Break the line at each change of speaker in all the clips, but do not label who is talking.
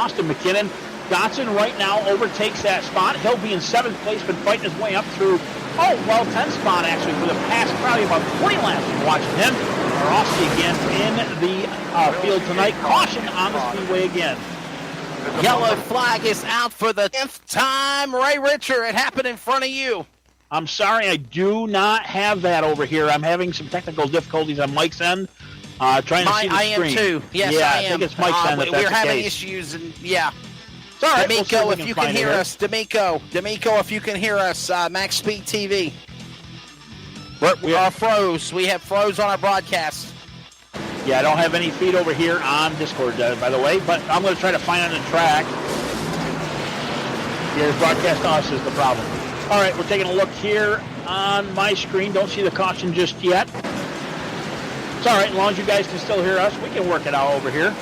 Austin McKinnon. Dotson right now overtakes that spot. He'll be in 7th place, been fighting his way up through, 10th spot actually for the past probably about 20 laps. Watching him. Rossi again in the field tonight. Caution on the Speedway again.
Yellow flag is out for the 10th time. Ray Richard, it happened in front of you.
I'm sorry, I do not have that over here. I'm having some technical difficulties on Mike's end. Trying to see the screen.
I am too. Yes,
yeah,
I am.
I think it's Mike's end.
We're having issues, and yeah.
It's all right.
D'Amico, if you can hear us. D'Amico, if you can hear us. Max Speed TV. We are froze. We have froze on our broadcast.
Yeah, I don't have any feed over here on Discord, by the way, but I'm going to try to find on the track. Here's broadcast to us is the problem. All right, we're taking a look here on my screen. Don't see the caution just yet. It's all right, as long as you guys can still hear us, we can work it out over here.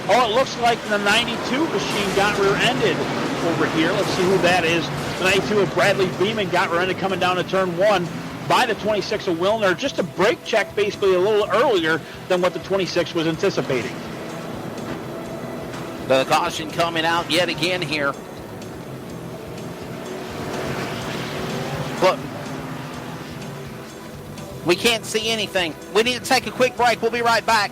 Oh, it looks like the 92 machine got rear-ended over here. Let's see who that is. The 92 of Bradley Beeman got rear-ended coming down to turn 1 by the 26 of Wilner. Just a brake check basically a little earlier than what the 26 was anticipating.
The caution coming out yet again here. Look, we can't see anything. We need to take a quick break. We'll be right back.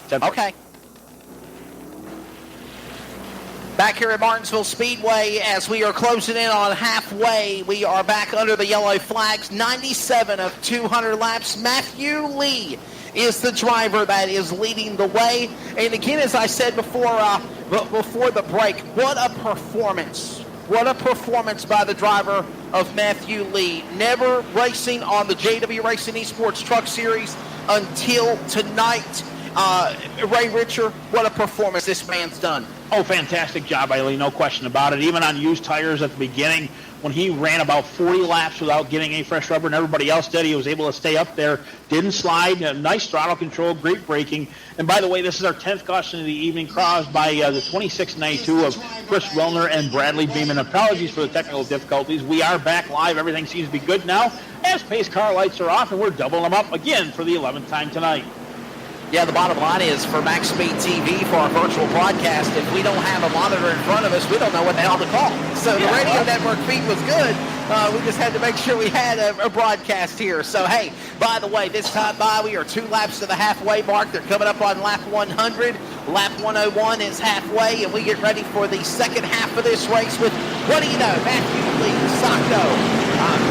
Okay. Back here at Martinsville Speedway, as we are closing in on halfway, we are back under the yellow flags. 97 of 200 laps. Matthew Lee is the driver that is leading the way. And again, as I said before the break, what a performance. What a performance by the driver of Matthew Lee. Never racing on the JW Racing eSports Truck Series until tonight. Ray Richard, what a performance this man's done.
Oh, fantastic job, Eileen, no question about it. Even on used tires at the beginning, when he ran about 40 laps without getting any fresh rubber and everybody else did, he was able to stay up there, didn't slide, nice throttle control, great braking. And by the way, this is our 10th caution of the evening, caused by the 2692 of Chris Wellner and Bradley Beeman. Apologies for the technical difficulties. We are back live. Everything seems to be good now, as pace car lights are off, and we're doubling them up again for the 11th time tonight.
Yeah, the bottom line is for Max Speed TV, for our virtual broadcast, if we don't have a monitor in front of us, we don't know what the hell to call. So the radio network feed was good. We just had to make sure we had a broadcast here. So, hey, by the way, this time by, we are 2 laps to the halfway mark. They're coming up on lap 100. Lap 101 is halfway, and we get ready for the second half of this race with, what do you know, Matthew Lee, Sacco,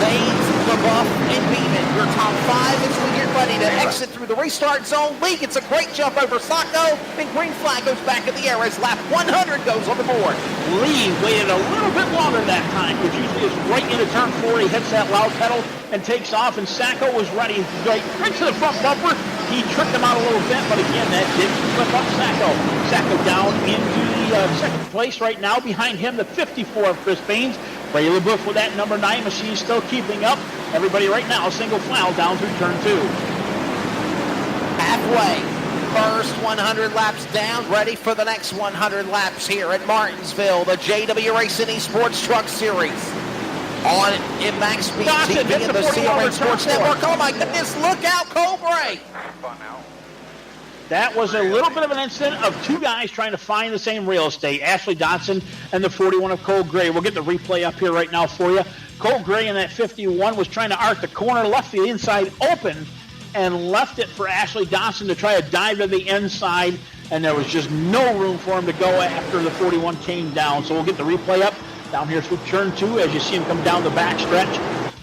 Baines, LaBeouf, and Beeman. Your top 5 as we get ready to exit through the restart zone. Lee gets a great jump over Sacco, and green flag goes back in the air as lap 100 goes on the board.
Lee waited a little bit longer that time, which usually is right into turn 4. He hits that loud pedal and takes off, and Sacco was ready right to the front bumper. He tricked him out a little bit, but again, that didn't slip up Sacco. Sacco down into the second place right now. Behind him, the 54 of Chris Baines. Ray LaBeouf with that number 9 machine still keeping up. Everybody right now, single file down through turn 2.
Halfway. First 100 laps down, ready for the next 100 laps here at Martinsville, the JW Racing eSports Truck Series. On in Max Speed TV and the CRN Sports Network. Oh my goodness, look out, Cobra!
That was a little bit of an incident of 2 guys trying to find the same real estate, Ashley Dotson and the 41 of Cole Gray. We'll get the replay up here right now for you. Cole Gray in that 51 was trying to arc the corner, left the inside open, and left it for Ashley Dotson to try to dive to the inside, and there was just no room for him to go after the 41 came down. So we'll get the replay up. down here through turn 2 as you see him come down the back stretch.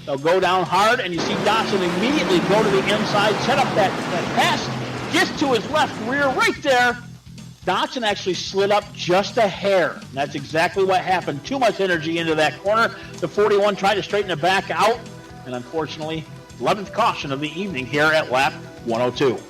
They'll go down hard, and you see Dotson immediately go to the inside, set up that pass, gets to his left rear right there. Dotson actually slid up just a hair. And that's exactly what happened. Too much energy into that corner. The 41 tried to straighten it back out, and unfortunately, 11th caution of the evening here at lap 102.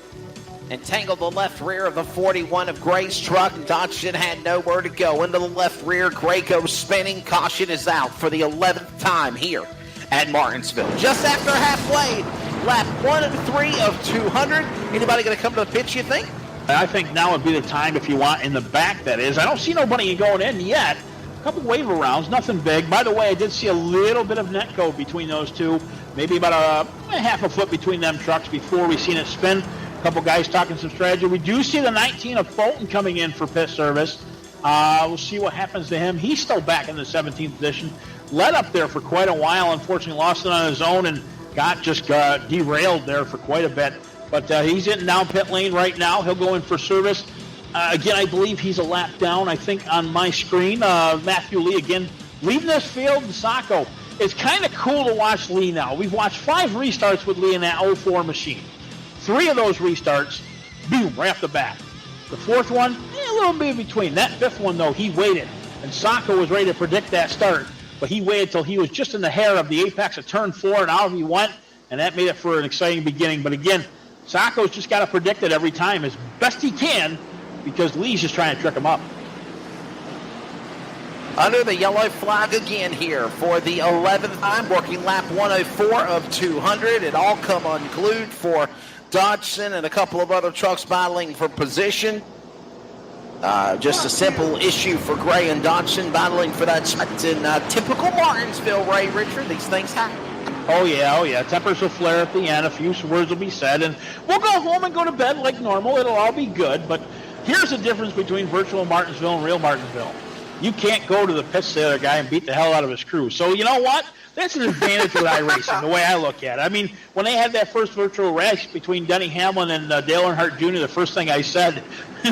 Entangled the left rear of the 41 of Gray's truck. Dodson had nowhere to go. Into the left rear, Gray goes spinning. Caution is out for the 11th time here at Martinsville. Just after halfway, lap 103 of 200. Anybody going to come to the pits, you think?
I think now would be the time if you want, in the back that is. I don't see nobody going in yet. A couple wave rounds, nothing big. By the way, I did see a little bit of net go between those two. Maybe about a half a foot between them trucks before we seen it spin. A couple guys talking some strategy. We do see the 19 of Fulton coming in for pit service. We'll see what happens to him. He's still back in the 17th position. Led up there for quite a while. Unfortunately, lost it on his own and got derailed there for quite a bit. But he's in down pit lane right now. He'll go in for service. Again, I believe he's a lap down, I think, on my screen. Matthew Lee, again, leaving this field. Sacco. It's kind of cool to watch Lee now. We've watched 5 restarts with Lee in that 04 machine. 3 of those restarts, boom, right off the bat. The 4th one, a little bit in between. That 5th one, though, he waited. And Sacco was ready to predict that start. But he waited till he was just in the hair of the apex of turn 4, and out he went. And that made it for an exciting beginning. But again, Sacco's just got to predict it every time as best he can because Lee's just trying to trick him up.
Under the yellow flag again here for the 11th time, working lap 104 of 200. It all come unglued for Dodson and a couple of other trucks battling for position. Just a simple issue for Gray and Dodson battling for that spot in typical Martinsville, Ray Richard. These things happen.
Oh, yeah. Tempers will flare at the end. A few words will be said, and we'll go home and go to bed like normal. It'll all be good. But here's the difference between virtual Martinsville and real Martinsville. You can't go to the pits the other guy and beat the hell out of his crew. So you know what? That's an advantage with iRacing, the way I look at it. I mean, when they had that first virtual race between Denny Hamlin and Dale Earnhardt Jr., the first thing I said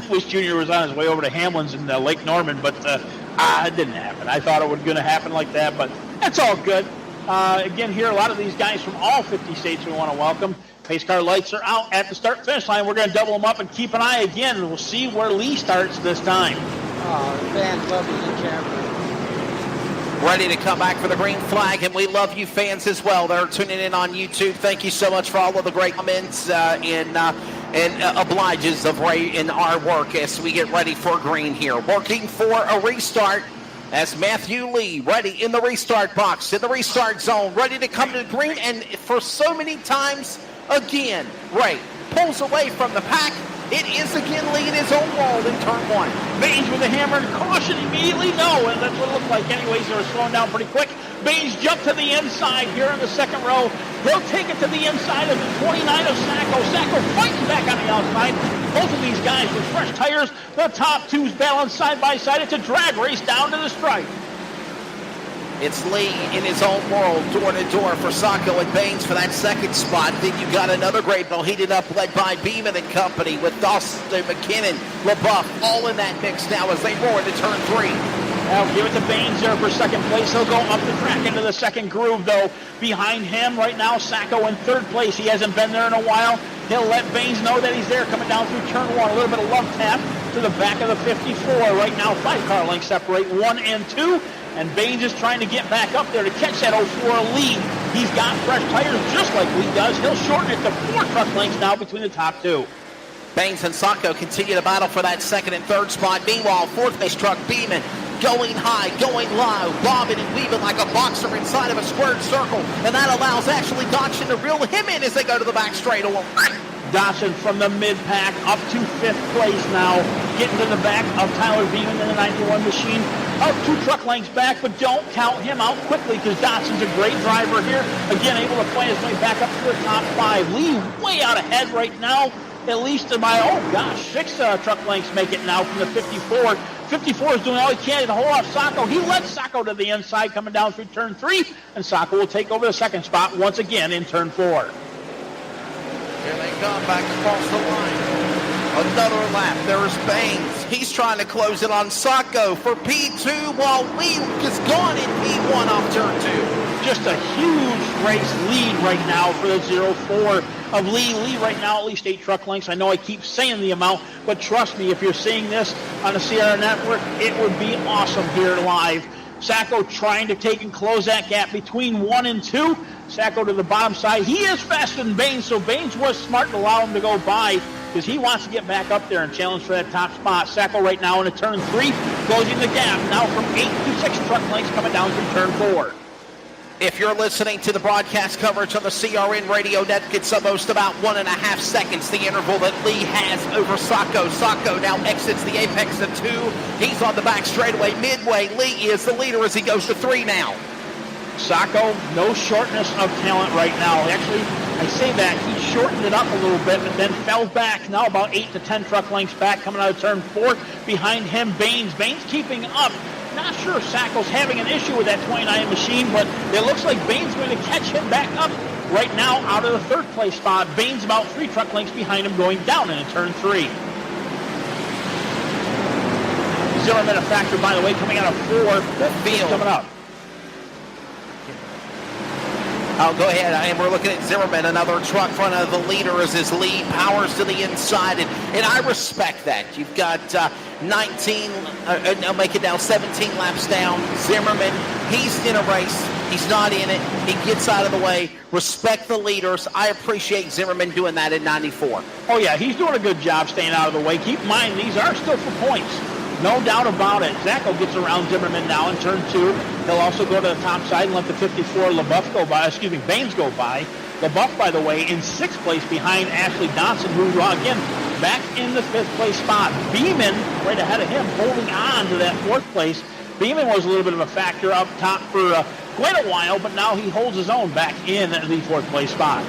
was Jr. was on his way over to Hamlin's in Lake Norman, but it didn't happen. I thought it was going to happen like that, but that's all good. Again, here, a lot of these guys from all 50 states we want to welcome. Pace car lights are out at the start-finish line. We're going to double them up and keep an eye again, and we'll see where Lee starts this time.
Oh, the fans love you, Champion.
Ready to come back for the green flag, and we love you fans as well. They're tuning in on YouTube. Thank you so much for all of the great comments and obliges of Ray in our work as we get ready for green here. Working for a restart as Matthew Lee ready in the restart box, in the restart zone, ready to come to green. And for so many times, again, Ray pulls away from the pack. It is again Lee in his own world in turn 1.
Baines with a hammer and caution immediately. No, and that's what it looked like anyways. They were slowing down pretty quick. Baines jumped to the inside here in the second row. He'll take it to the inside of the 29 of Sacco. Sacco fighting back on the outside. Both of these guys with fresh tires. The top two's balanced side by side. It's a drag race down to the stripe.
It's Lee in his own world, door to door for Sacco and Baines for that second spot. Then you got another great battle heated up, led by Beeman and company with Dawson, McKinnon, LaBeouf, all in that mix now as they roar into turn 3.
I'll give it to Baines there for second place. He'll go up the track into the second groove, though. Behind him right now, Sacco in third place. He hasn't been there in a while. He'll let Baines know that he's there coming down through turn 1. A little bit of love tap to the back of the 54. Right now, 5 car lengths separate 1 and 2. And Baines is trying to get back up there to catch that 04 lead. He's got fresh tires just like Lee does. He'll shorten it to 4 truck lengths now between the top 2.
Baines and Sacco continue to battle for that second and third spot. Meanwhile, fourth place truck Beeman going high, going low, bobbing and weaving like a boxer inside of a squared circle. And that allows actually Dodson to reel him in as they go to the back straightaway.
Dodson from the mid-pack up to 5th place now, getting to the back of Tyler Beeman in the 91 machine. Up 2 truck lengths back, but don't count him out quickly because Dodson's a great driver here. Again, able to play his way back up to the top 5. Lee way out ahead right now, at least to my, 6 truck lengths make it now from the 54. 54 is doing all he can to hold off Sacco. He lets Sacco to the inside coming down through turn 3, and Sacco will take over the second spot once again in turn 4.
Here they come back across the line. Another lap. There's Baines. He's trying to close it on Sacco for P2 while Lee is gone in P1 off turn 2.
Just a huge race lead right now for the 0-4 of Lee. Lee right now at least 8 truck lengths. I know I keep saying the amount, but trust me, if you're seeing this on the CRN network, it would be awesome here live. Sacco trying to take and close that gap between 1 and 2. Sacco to the bottom side. He is faster than Baines, so Baines was smart to allow him to go by because he wants to get back up there and challenge for that top spot. Sacco right now into turn 3, closing the gap now from 8 to 6 truck lengths coming down from turn 4.
If you're listening to the broadcast coverage on the CRN radio network, it's almost about 1.5 seconds, the interval that Lee has over Sacco. Sacco now exits the apex of 2. He's on the back straightaway. Midway, Lee is the leader as he goes to 3 now.
Sacco, no shortness of talent right now. Actually, I say that, he shortened it up a little bit, but then fell back. Now about 8 to 10 truck lengths back, coming out of turn 4. Behind him, Baines. Baines keeping up. Not sure if Sacco's having an issue with that 29 machine, but it looks like Baines going to catch him back up right now out of the 3rd place spot. Baines about 3 truck lengths behind him going down into turn 3. Zimmerman a factor, by the way, coming out of 4.
The field
coming up.
Oh, go ahead. And we're looking at Zimmerman, another truck front of the leader as his lead powers to the inside. And I respect that. You've got 19, I'll make it now 17 laps down. Zimmerman, he's in a race. He's not in it. He gets out of the way. Respect the leaders. I appreciate Zimmerman doing that in 94.
Oh, yeah, he's doing a good job staying out of the way. Keep in mind, these are still for points. No doubt about it. Sacco gets around Zimmerman now in turn 2. He'll also go to the top side and let the 54 Baines go by. LaBeouf, by the way, in 6th place behind Ashley Dotson, who, again, back in the 5th place spot. Beeman, right ahead of him, holding on to that 4th place. Beeman was a little bit of a factor up top for quite a while, but now he holds his own back in the 4th place spot.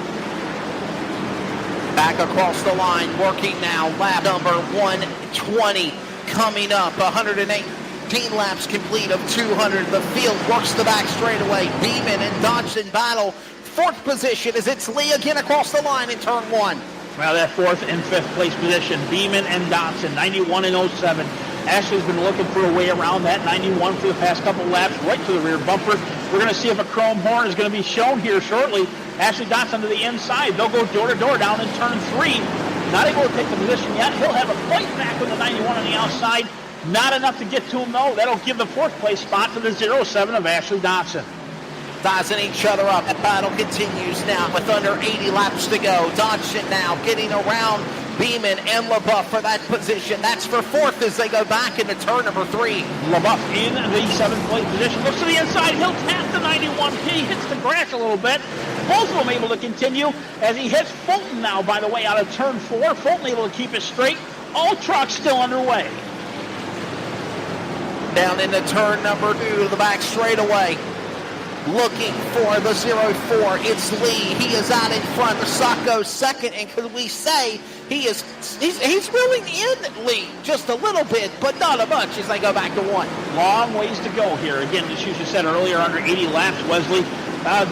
Back across the line, working now, lap number 120. Coming up, 118 laps complete of 200. The field works the back straightaway. Beeman and Dodson battle. 4th position as it's Lee again across the line in turn 1.
Well, that 4th and 5th place position, Beeman and Dodson, 91 and 07. Ashley's been looking for a way around that 91 for the past couple laps, right to the rear bumper. We're going to see if a chrome horn is going to be shown here shortly. Ashley Dotson to the inside. They'll go door-to-door down in turn 3. Not able to take the position yet. He'll have a fight back with the 91 on the outside. Not enough to get to him, though. That'll give the 4th place spot to the 07 of Ashley Dotson.
Sizing each other up. That battle continues now with under 80 laps to go. Dodson now getting around Beeman and LaBeouf for that position. That's for 4th as they go back into turn number 3.
LaBeouf in the 7th place position. Looks to the inside. He'll tap the 91P. Hits the grass a little bit. Both of them able to continue as he hits Fulton now, by the way, out of turn 4. Fulton able to keep it straight. All trucks still underway.
Down into turn number 2 to the back straightaway. Looking for the 04. It's Lee. He is out in front. The Sacco 2nd, and could we say he's reeling in Lee just a little bit, but not a much as they go back to 1.
Long ways to go here. Again, as you said earlier, under 80 laps, Wesley.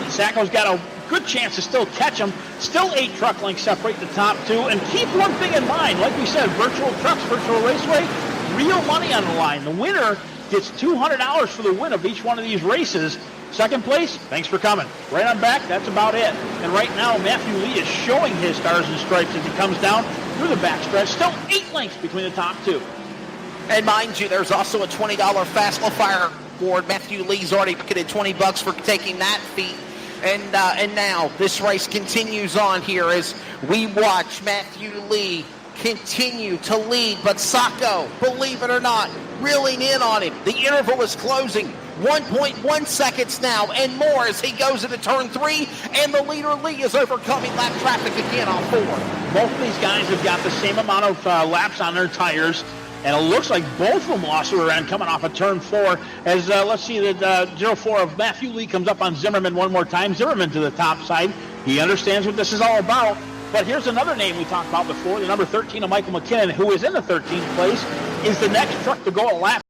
Sacco's got a good chance to still catch him. Still 8 truck lengths separate the top 2. And keep one thing in mind. Like we said, virtual trucks, virtual raceway, real money on the line. The winner gets $200 for the win of each one of these races. 2nd place, thanks for coming. Right on back, that's about it. And right now, Matthew Lee is showing his stars and stripes as he comes down through the backstretch. Still 8 lengths between the top 2.
And mind you, there's also a $20 Fastlifier award. Matthew Lee's already pocketed $20 for taking that feat. And now this race continues on here as we watch Matthew Lee continue to lead. But Sacco, believe it or not, reeling in on him. The interval is closing. 1.1 seconds now and more as he goes into turn 3, and the leader Lee is overcoming lap traffic again on 4.
Both of these guys have got the same amount of laps on their tires, and it looks like both of them lost their end coming off of turn 4 as let's see that 04 of Matthew Lee comes up on Zimmerman one more time. Zimmerman to the top side. He understands what this is all about. But here's another name we talked about before, the number 13 of Michael McKinnon, who is in the 13th place, is the next truck to go a lap.